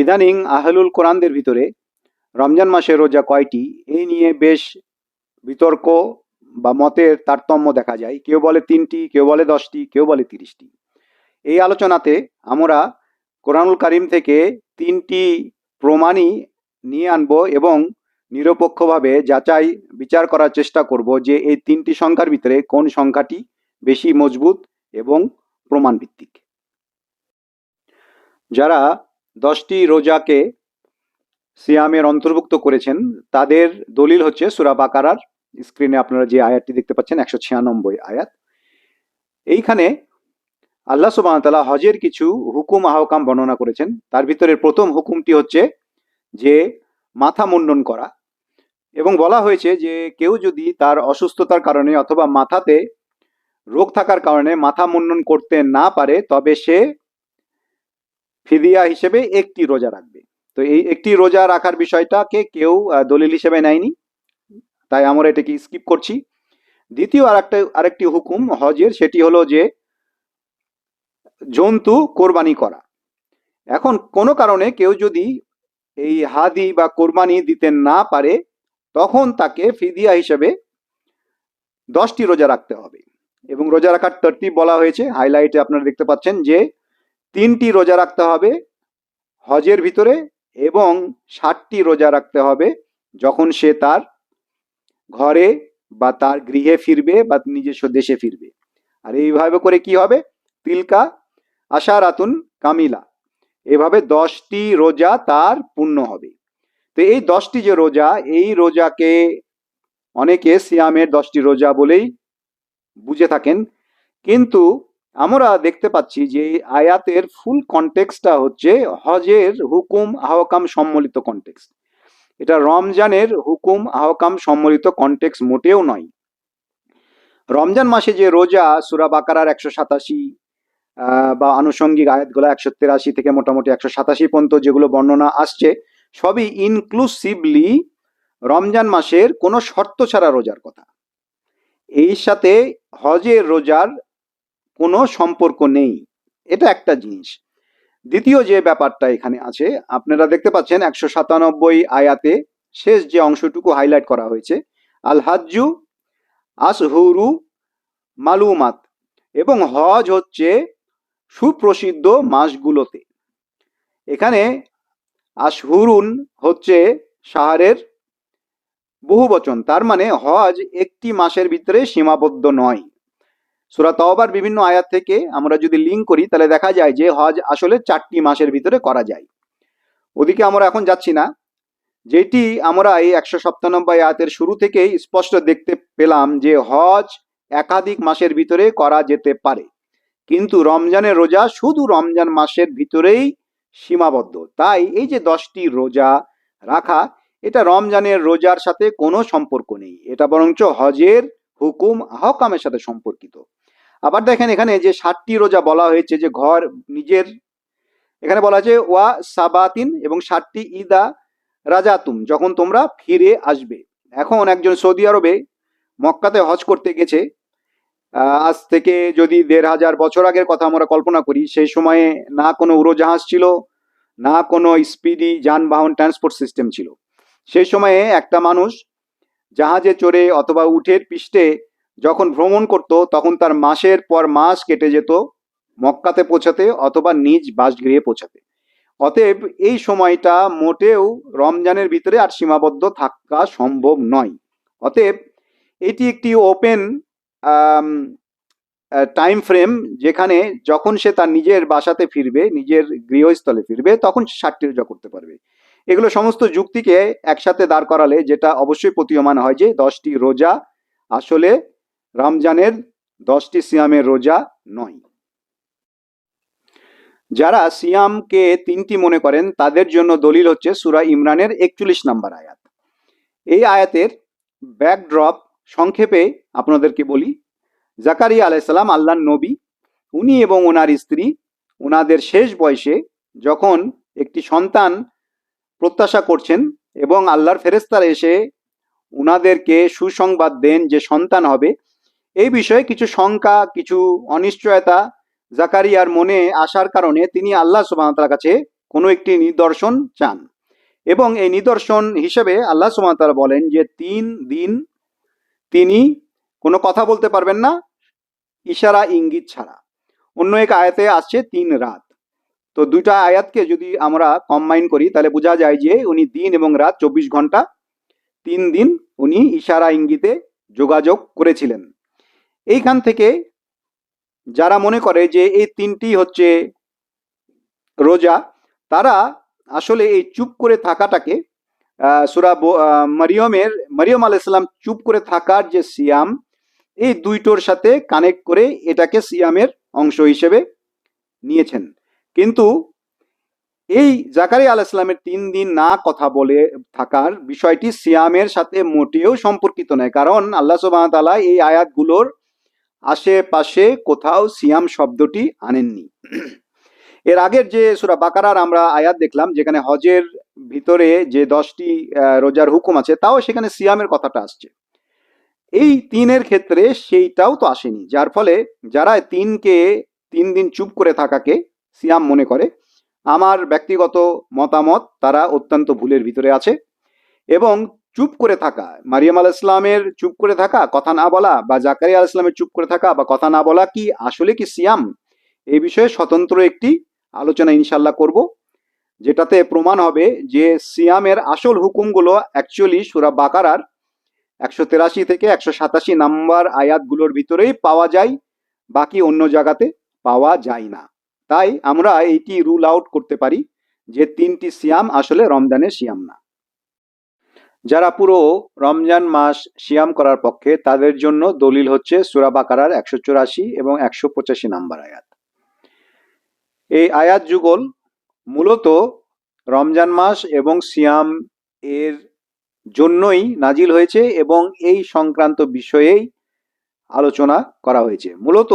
ইদানিং আহলুল কোরআনদের ভিতরে রমজান মাসে রোজা কয়টি এই নিয়ে বেশ বিতর্ক বা মতের তারতম্য দেখা যায়। কেউ বলে 3টি, কেউ বলে 10টি, কেউ বলে 30টি। এই আলোচনাতে আমরা কোরআনুল কারিম থেকে 3টি প্রমাণই নিয়ে আনবো এবং নিরপেক্ষভাবে যাচাই বিচার করার চেষ্টা করব যে এই 3টি সংখ্যার ভিতরে কোন সংখ্যাটি বেশি মজবুত এবং প্রমাণ ভিত্তিক। যারা 10টি রোজাকে সিয়ামের অন্তর্ভুক্ত করেছেন তাদের দলিল হচ্ছে সূরা বাকারার স্ক্রিনে আপনারা যে আয়াতটি দেখতে পাচ্ছেন 196 আয়াত। এইখানে আল্লাহ সুবহানাহু ওয়া তাআলা হজের কিছু হুকুম আহকাম বর্ণনা করেছেন। তার ভিতরে প্রথম হুকুমটি হচ্ছে যে মাথা মুন্ডন করা, এবং বলা হয়েছে যে কেউ যদি তার অসুস্থতার কারণে অথবা মাথাতে রোগ থাকার কারণে মাথা মুন্ডন করতে না পারে তবে সে ফিদিয়া হিসেবে একটি রোজা রাখবে। তো এই একটি রোজা রাখার বিষয়টাকে কেউ দলিল হিসেবে নেয়নি, তাই আমরা এটাকে স্কিপ করছি। দ্বিতীয় আরেকটি হুকুম হজের, সেটি হলো যে জন্তু কোরবানি করা। এখন কোনো কারণে কেউ যদি এই হাদি বা কোরবানি দিতে না পারে তখন তাকে ফিদিয়া হিসেবে 10টি রোজা রাখতে হবে। এবং রোজা রাখার তরতিব বলা হয়েছে, হাইলাইটে আপনারা দেখতে পাচ্ছেন যে 3টি রোজা রাখতে হবে হজের ভিতরে এবং 60টি রোজা রাখতে হবে যখন সে তার ঘরে বা তার গৃহে ফিরবে বা নিজস্ব দেশে ফিরবে। আর এইভাবে করে কি হবে, তিলকা আশারাতুন কামিলা, এভাবে 10টি রোজা তার পূর্ণ হবে। তো এই 10টি যে রোজা, এই রোজাকে অনেকে সিয়ামের 10টি রোজা বলেই বুঝে থাকেন, কিন্তু আমরা দেখতে পাচ্ছি যে আয়াতের ফুল কনটেক্সটটা হচ্ছে হজের হুকুম আহকাম সম্মিলিত কনটেক্সট। এটা রমজানের হুকুম আহকাম সম্মিলিত কনটেক্সট মোটেও নয়। রমজান মাসে যে রোজা সূরা বাকারার 187 বা আনুষঙ্গিক আয়াতগুলো 183 থেকে মোটামুটি 187 পর্যন্ত যেগুলো বর্ণনা আসছে সবই ইনক্লুসিভলি রমজান মাসের কোনো শর্ত ছাড়া রোজার কথা। এই সাথে হজের রোজার কোনো সম্পর্ক নেই, এটা একটা জিনিস। দ্বিতীয় যে ব্যাপারটা এখানে আছে, আপনারা দেখতে পাচ্ছেন 197 আয়াতে শেষ যে অংশটুকু হাইলাইট করা হয়েছে, আল হাজ্জু আসহুরু মালুমাত, এবং হজ হচ্ছে সুপ্রসিদ্ধ মাসগুলোতে। এখানে আশহুরুন হচ্ছে শাহরের বহুবচন, তার মানে হজ একটি মাসের ভিতরে সীমাবদ্ধ নয়। সূরা তাওবার বিভিন্ন আয়াত থেকে আমরা যদি লিঙ্ক করি তাহলে দেখা যায় যে হজ আসলে 4টি মাসের ভিতরে করা যায়। ওদিকে আমরা এখন যাচ্ছি না। যেটি আমরা এই 197 আয়াতের শুরু থেকেই স্পষ্ট দেখতে পেলাম যে হজ একাধিক মাসের ভিতরে করা যেতে পারে, কিন্তু রমজানের রোজা শুধু রমজান মাসের ভিতরেই সীমাবদ্ধ। তাই এই যে 10টি রোজা রাখা, এটা রমজানের রোজার সাথে কোনো সম্পর্ক নেই, এটা বরঞ্চ হজের হুকুম আহকামের সাথে সম্পর্কিত। আবার দেখেন এখানে যে 60টি রোজা বলা হয়েছে, যে ঘর নিজের, এখানে বলা আছে ওয়া সাবাতিন, এবং 60টি ঈদা রাজাতুম, যখন তোমরা ফিরে আসবে। এখন একজন সৌদি আরবে মক্কাতে হজ করতে গেছে, আজ থেকে যদি 1500 বছর আগের কথা আমরা কল্পনা করি, সেই সময়ে না কোনো উড়োজাহাজ ছিল, না কোনো স্পিডি যানবাহন ট্রান্সপোর্ট সিস্টেম ছিল। সেই সময়ে একটা মানুষ জাহাজে চড়ে অথবা উটের পিষ্টে যখন ভ্রমণ করত তখন তার মাসের পর মাস কেটে যেত মক্কাতে পৌঁছাতে অথবা নিজ বাসগৃহে পৌঁছাতে। অতএব এই সময়টা মোটেও রমজানের ভিতরে আর সীমাবদ্ধ থাকা সম্ভব নয়। অতএব এটি একটি ওপেন টাইম ফ্রেম, যেখানে যখন সে তার নিজের বাসাতে ফিরবে, নিজের গৃহস্থলে ফিরবে, তখন 60টি রোজা করতে পারবে। এগুলো সমস্ত যুক্তিকে একসাথে দাঁড় করালে যেটা অবশ্যই প্রতীয়মান হয় যে 10টি রোজা আসলে রমজানের 10টি সিয়ামের রোজা নয়। যারা সিয়ামকে 3টি মনে করেন তাদের জন্য দলিল হচ্ছে সূরা ইমরানের 41 নম্বর আয়াত। এই আয়াতের ব্যাকড্রপ সংক্ষেপে আপনাদেরকে বলি। জাকারিয়া আলাইহিস সালাম আল্লাহর নবী, উনি এবং ওনার স্ত্রী ওনাদের শেষ বয়সে যখন একটি সন্তান প্রত্যাশা করছেন এবং আল্লাহর ফেরেশতারা এসে ওনাদেরকে সুসংবাদ দেন যে সন্তান হবে, এই বিষয়ে কিছু শঙ্কা, কিছু অনিশ্চয়তা জাকারিয়ার মনে আসার কারণে তিনি আল্লাহ সুবহানাহু ওয়া তাআলার কাছে কোনো একটি নিদর্শন চান, এবং এই নিদর্শন হিসেবে আল্লাহ সুবহানাহু ওয়া তাআলা বলেন যে 3 দিন তিনি কোনো কথা বলতে পারবেন না ইশারা ইঙ্গিত ছাড়া। অন্য এক আয়াতে আসছে 3 রাত। তো দুইটা আয়াতকে যদি আমরা কম্বাইন করি তাহলে বোঝা যায় যে উনি দিন এবং রাত 24 ঘন্টা 3 দিন উনি ইশারা ইঙ্গিতে যোগাযোগ করেছিলেন। এইখান থেকে যারা মনে করে যে এই 3টি হচ্ছে রোজা, তারা আসলে এই চুপ করে থাকাটাকে সূরা মরিয়ম আলাইহিস সালাম চুপ করে থাকার যে সিয়াম, এই দুইটোর সাথে কানেক্ট করে এটাকে সিয়ামের অংশ হিসেবে নিয়েছেন। কিন্তু এই জাকারিয়া আলাইহিস সালামের 3 দিন না কথা বলে থাকার বিষয়টি সিয়ামের সাথে মোটেও সম্পর্কিত নয়, কারণ আল্লাহ সুবহানাহু ওয়া তাআলা এই আয়াতগুলোর আশেপাশে কোথাও সিয়াম শব্দটি আনেননি। এর আগের যে সূরা বাকারার আমরা আয়াত দেখলাম, যেখানে হজের ভিতরে যে 10টি রোজার হুকুম আছে, তাও সেখানে সিয়ামের কথাটা আসছে। এই 3-এর ক্ষেত্রে সেইটাও তো আসেনি, যার ফলে যারা 3 দিন চুপ করে থাকাকে সিয়াম মনে করে, আমার ব্যক্তিগত মতামত তারা অত্যন্ত ভুলের ভিতরে আছে। এবং চুপ করে থাকা, মারিয়াম আলাইহিস সালামের চুপ করে থাকা, কথা না বলা, বা জাকারিয়া আলাইহিস সালামের চুপ করে থাকা বা কথা না বলা কি আসলে কি সিয়াম, এই বিষয়ে স্বতন্ত্র একটি আলোচনা ইনশাল্লাহ করব, যেটাতে প্রমাণ হবে যে সিয়ামের আসল হুকুমগুলো অ্যাকচুয়ালি সূরা বাকারার 183 থেকে 187 নাম্বার আয়াতগুলোর ভিতরেই পাওয়া যায়, বাকি অন্য জায়গাতে পাওয়া যায় না। তাই আমরা এইটি রুল আউট করতে পারি যে 3টি সিয়াম আসলে রমজানের সিয়াম না। যারা পুরো রমজান মাস সিয়াম করার পক্ষে, তাদের জন্য দলিল হচ্ছে সূরা বাকারার 184 এবং 185 নাম্বার আয়াত। এই আয়াত যুগল মূলত রমজান মাস এবং সিয়াম এর জন্যই নাজিল হয়েছে এবং এই সংক্রান্ত বিষয়েই আলোচনা করা হয়েছে। মূলত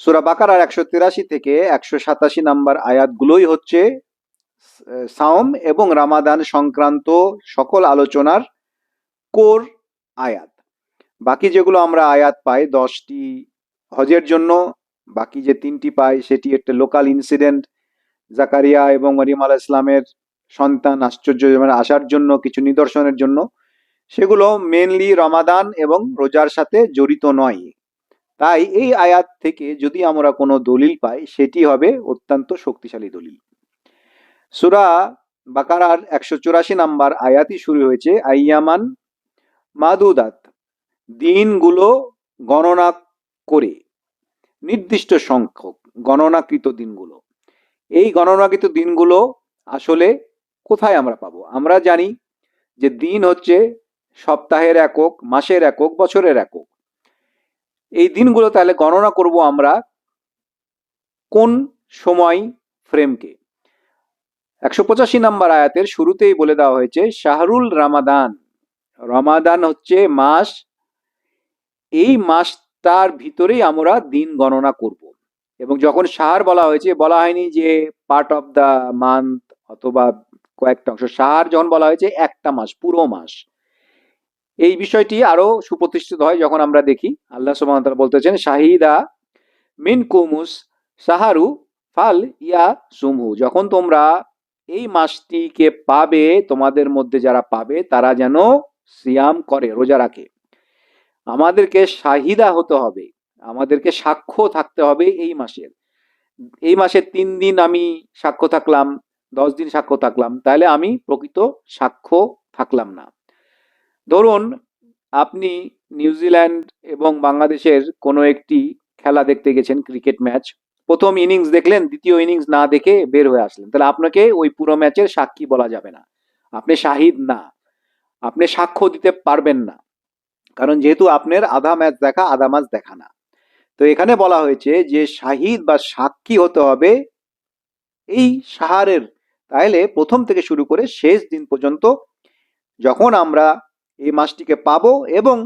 সূরা বাকারার 183 থেকে 187 নাম্বার আয়াতগুলোই হচ্ছে সাওম এবং রামাদান সংক্রান্ত সকল আলোচনার কোর আয়াত। বাকি যেগুলো আমরা আয়াত পাই 10টি হজের জন্য, বাকি যে 3টি পাই সেটি একটা লোকাল ইনসিডেন্ট, জাকারিয়া এবং মরিয়ম আলাইহিস সালামের সন্তান আশ্চর্য আসার জন্য, কিছু নিদর্শনের জন্য, সেগুলো মেনলি রমাদান এবং রোজার সাথে জড়িত নয়। তাই এই আয়াত থেকে যদি আমরা কোনো দলিল পাই, সেটি হবে অত্যন্ত শক্তিশালী দলিল। সূরা বাকারার 184 নাম্বার আয়াতই শুরু হয়েছে আইয়ামান মাদুদাত, দিনগুলো গণনা করে, নির্দিষ্ট সংখ্যক গণনাকৃত দিনগুলো। এই গণনাকৃত দিনগুলো আসলে কোথায় আমরা পাবো? আমরা জানি যে দিন হচ্ছে সপ্তাহের একক, মাসের একক, বছরের একক। এই দিনগুলো তাহলে গণনা করব আমরা কোন সময় ফ্রেমকে? 185 নাম্বার আয়াতের শুরুতেই বলে দেওয়া হয়েছে শাহরুল রামাদান, রমাদান হচ্ছে মাস, এই মাসটার ভিতরেই আমরা দিন গণনা করব। এবং যখন শাহর বলা হয়েছে, বলা হয়নি যে পার্ট অফ দ্য মান্থ অথবা কয়েকটা অংশ, শাহর যখন বলা হয়েছে একটা মাস, পুরো মাস। এই বিষয়টি আরো সুপ্রতিষ্ঠিত হয় যখন আমরা দেখি আল্লাহ সুবহানাহু ওয়া তাআলা বলতেছেন শাহিদা মিন কুমুস সাহারু ফাল ইয়া সুমহু, যখন তোমরা এই মাসটিকে পাবে, তোমাদের মধ্যে যারা পাবে তারা যেন সিয়াম করে, রোজা রাখে। আমাদেরকে শাহিদা হতে হবে, আমাদেরকে সাক্ষ্য থাকতে হবে এই মাসের। এই মাসের 3 দিন আমি সাক্ষ্য থাকলাম, 10 দিন সাক্ষ্য থাকলাম, তাহলে আমি প্রকৃত সাক্ষ্য থাকলাম না। ধরুন আপনি নিউজিল্যান্ড এবং বাংলাদেশের কোনো একটি খেলা দেখতে গেছেন, ক্রিকেট ম্যাচ, প্রথম ইনিংস দেখলেন, দ্বিতীয় ইনিংস না দেখে বের হয়ে আসলেন, তাহলে আপনাকে ওই পুরো ম্যাচের সাক্ষী বলা যাবে না, আপনি শাহিদ না, আপনি সাক্ষ্য দিতে পারবেন না, কারণ যেহেতু আপনার আধা ম্যাচ দেখা, আধা ম্যাচ দেখা না। তো এখানে বলা হয়েছে যে শাহিদ বা সাক্ষী হতে হবে এই সাহারের, তাহলে প্রথম থেকে শুরু করে শেষ দিন পর্যন্ত যখন আমরা এই মাসটিকে পাবো এবং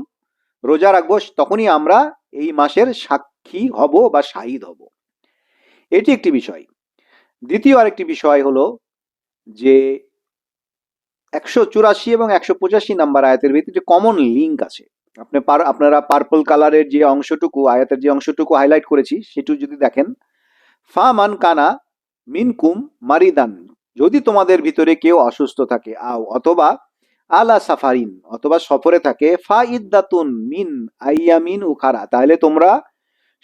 রোজা রাখবো, তখনই আমরা এই মাসের সাক্ষী হব বা শাহিদ হব। এটি একটি বিষয়। দ্বিতীয় আরেকটি বিষয় হলো যে 184 এবং 185 নাম্বার আয়াতের ভিতরে কমন লিঙ্ক আছে। আপনারা পার্পল কালারের যে অংশটুকু, আয়াতের যে অংশটুকু হাইলাইট করেছি, সেটু যদি দেখেন, ফা মান কানা মিনকুম মারিদান, যদি তোমাদের ভিতরে কেউ অসুস্থ থাকে, আও অথবা আলা সাফারিন, অথবা সফরে থাকে, ফা ইদ্দাতুন মিন আইয়ামিন উখারা, তাহলে তোমরা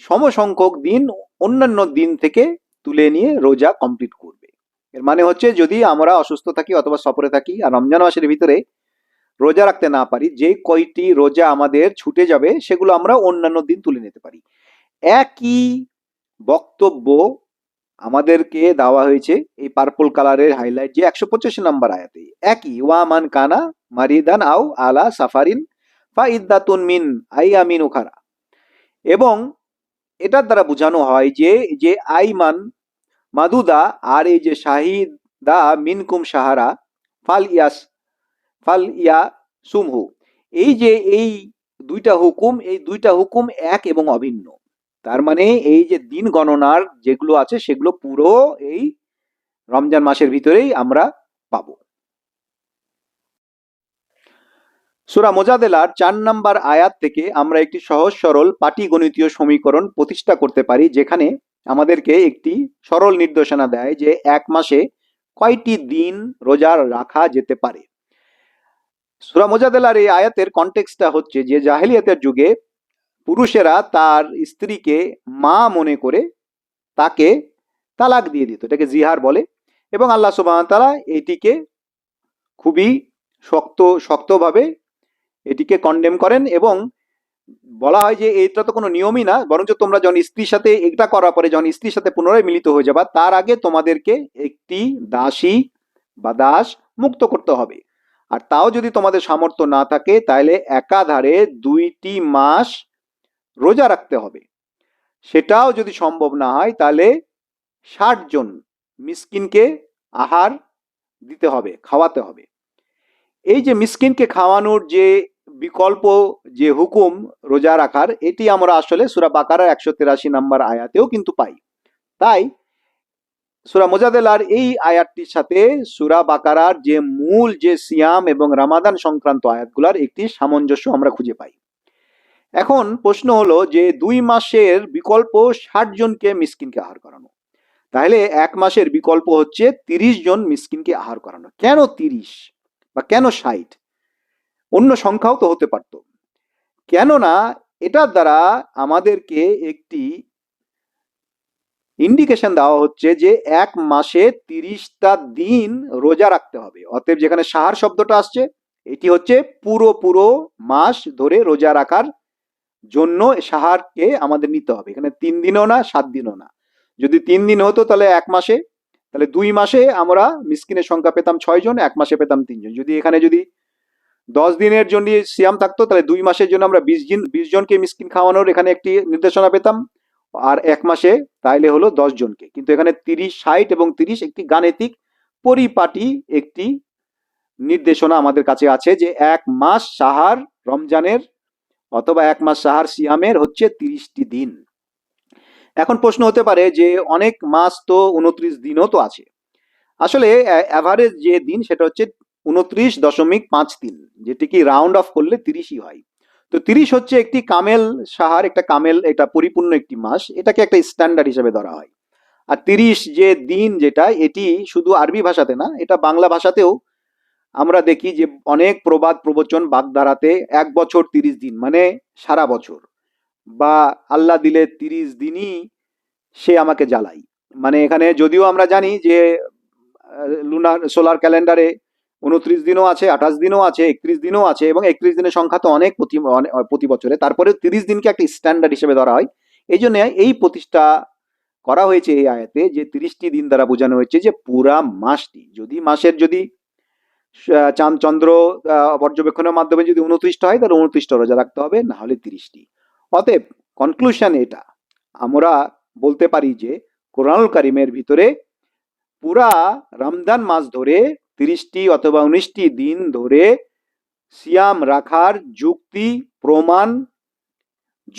সমসংখ্যক দিন অন্যান্য দিন থেকে তুলে নিয়ে রোজা কমপ্লিট করবে। এর মানে হচ্ছে যদি আমরা অসুস্থ থাকি অথবা সফরে থাকি আর রমজান মাসের ভিতরে রোজা রাখতে না পারি, যে কয়টি রোজা আমাদের ছুটে যাবে সেগুলো আমরা অন্যান্য দিন তুলে নিতে পারি। একই বক্তব্য আমাদেরকে দেওয়া হয়েছে এই পার্পল কালারের হাইলাইট যে 185 নম্বর আয়াতে, একই ওয়ামান কানা মারিদান আও আলা সাফারিন ফা ইদ্দাতুন মিন আইয়ামিন উখারা। এবং এটার দ্বারা বোঝানো হয় যে যে আইমান মাদুদা আর এই যে শাহিদা মিনকুম সাহারা ফাল ইয়া সুমহু, এই যে এই দুইটা হুকুম এক এবং অভিন্ন। তার মানে এই যে দিন গণনার যেগুলো আছে সেগুলো পুরো এই রমজান মাসের ভিতরেই আমরা পাবো। সূরা মুজাদেলার 4 নম্বর আয়াত থেকে আমরা একটি সহজ সরল পাটিগণিতীয় সমীকরণ প্রতিষ্ঠা করতে পারি, যেখানে আমাদেরকে একটি সরল নির্দেশনা দেয় যে এক মাসে কয়টি দিন রোজা রাখা যেতে পারে। সূরা মুজাদেলার এই আয়াতের কনটেক্সটটা হচ্ছে যে জাহেলিয়াতের যুগে পুরুষেরা তার স্ত্রীকে মা মনে করে তাকে তালাক দিয়ে দিত, এটাকে জিহার বলে। এবং আল্লাহ সুবহানাহু ওয়া তাআলা এটিকে খুবই শক্তভাবে এটিকে কন্ডেম করেন এবং বলা হয় যে এটা তো কোনো নিয়মই না, বরঞ্চ তোমরা যখন স্ত্রীর সাথে এটা করার পরে যখন স্ত্রীর সাথে পুনরায় মিলিত হয়ে যাবা তার আগে তোমাদেরকে একটি দাসী বা দাস মুক্ত করতে হবে। আর তাও যদি তোমাদের সামর্থ্য না থাকে তাহলে একাধারে 2টি মাস রোজা রাখতে হবে। সেটাও যদি সম্ভব না হয় তাহলে 60 জন মিসকিনকে আহার দিতে হবে, খাওয়াতে হবে। এই যে মিসকিনকে খাওয়ানোর যে বিকল্প যে হুকুম রোজা রাখার, এটি আমরা আসলে সূরা বাকারার 183 নম্বর আয়াতেও কিন্তু পাই। তাই সূরা মুজাদেলার এই আয়াতটির সাথে সূরা বাকারার যে মূল যে সিয়াম এবং রামাদান সংক্রান্ত আয়াতগুলোর একটি সামঞ্জস্য আমরা খুঁজে পাই। এখন প্রশ্ন হলো যে 2 মাসের বিকল্প 60 জনকে মিসকিনকে আহার করানো, তাহলে এক মাসের বিকল্প হচ্ছে 30 জন মিসকিনকে আহার করানো। কেন 30 বা কেন 60? অন্য সংখ্যাও তো হতে পারত। কেননা এটার দ্বারা আমাদেরকে একটি ইন্ডিকেশন দেওয়া হচ্ছে যে এক মাসে 30টা দিন রোজা রাখতে হবে। অতএব যেখানে সাহার শব্দটা আসছে এটি হচ্ছে পুরো মাস ধরে রোজা রাখার জন্য সাহারকে আমাদের নিতে হবে। এখানে 3 দিনও না 7 দিনও না। যদি 3 দিন হতো তাহলে এক মাসে, তাহলে 2 মাসে আমরা মিসকিনের সংখ্যা পেতাম 6 জন, এক মাসে পেতাম 3 জন। যদি এখানে যদি 10 দিনের জন্য সিয়াম থাকতো তাহলে 2 মাসের জন্য আমরা 20 জনকে মিসকিন খাওয়ানোর এখানে একটি নির্দেশনা পেতাম, আর এক মাসে তাইলে হলো 10 জনকে। কিন্তু এখানে 30, 60 এবং 30 একটি গাণিতিক পরিপাটি একটি নির্দেশনা আমাদের কাছে আছে যে এক মাস সাহার রমজানের অথবা এক মাস সাহার সিয়ামের হচ্ছে 30টি দিন। এখন প্রশ্ন হতে পারে যে অনেক মাস তো 29 দিনও তো আছে। আসলে অ্যাভারেজ যে দিন সেটা হচ্ছে 29.5 দিন, যেটি কি রাউন্ড অফ করলে 30ই হয়। তো 30 হচ্ছে একটি কামেল সাহার, একটা কামেল, এটা পরিপূর্ণ একটি মাস, এটাকে একটা স্ট্যান্ডার্ড হিসেবে ধরা হয়। আর 30 যে দিন যেটা, এটি শুধু আরবি ভাষাতে না, এটা বাংলা ভাষাতেও আমরা দেখি যে অনেক প্রবাদ প্রবচন বাগধারাতে 1 বছর 30 দিন মানে সারা বছর, বা আল্লাহ দিলে 30 দিনই সে আমাকে জ্বালাই। মানে এখানে যদিও আমরা জানি যে লুনার সোলার ক্যালেন্ডারে 29 দিনও আছে, 28 দিনও আছে, 31 দিনও আছে, এবং 31 দিনের সংখ্যা তো অনেক প্রতি বছরে, তারপরে 30 দিনকে একটা স্ট্যান্ডার্ড হিসেবে ধরা হয়। এই জন্য এই প্রতিষ্ঠা করা হয়েছে এই আয়াতে যে 30টি দিন দ্বারা বোঝানো হয়েছে যে পুরা মাসটি। যদি মাসের যদি চাঁদ চন্দ্র পর্যবেক্ষণের মাধ্যমে যদি 29টা হয় তাহলে 29টা রোজা রাখতে হবে, না হলে 30টি। অতএব কনক্লুশন এটা আমরা বলতে পারি যে কোরআনুল কারীমের ভিতরে পুরা রমজান মাস ধরে 30টি অথবা 19টি দিন ধরে সিয়াম রাখার যুক্তি প্রমাণ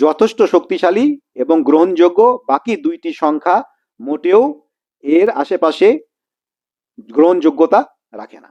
যথেষ্ট শক্তিশালী এবং গ্রহণযোগ্য। বাকি 2টি সংখ্যা মোটেও এর আশেপাশে গ্রহণযোগ্যতা রাখে না।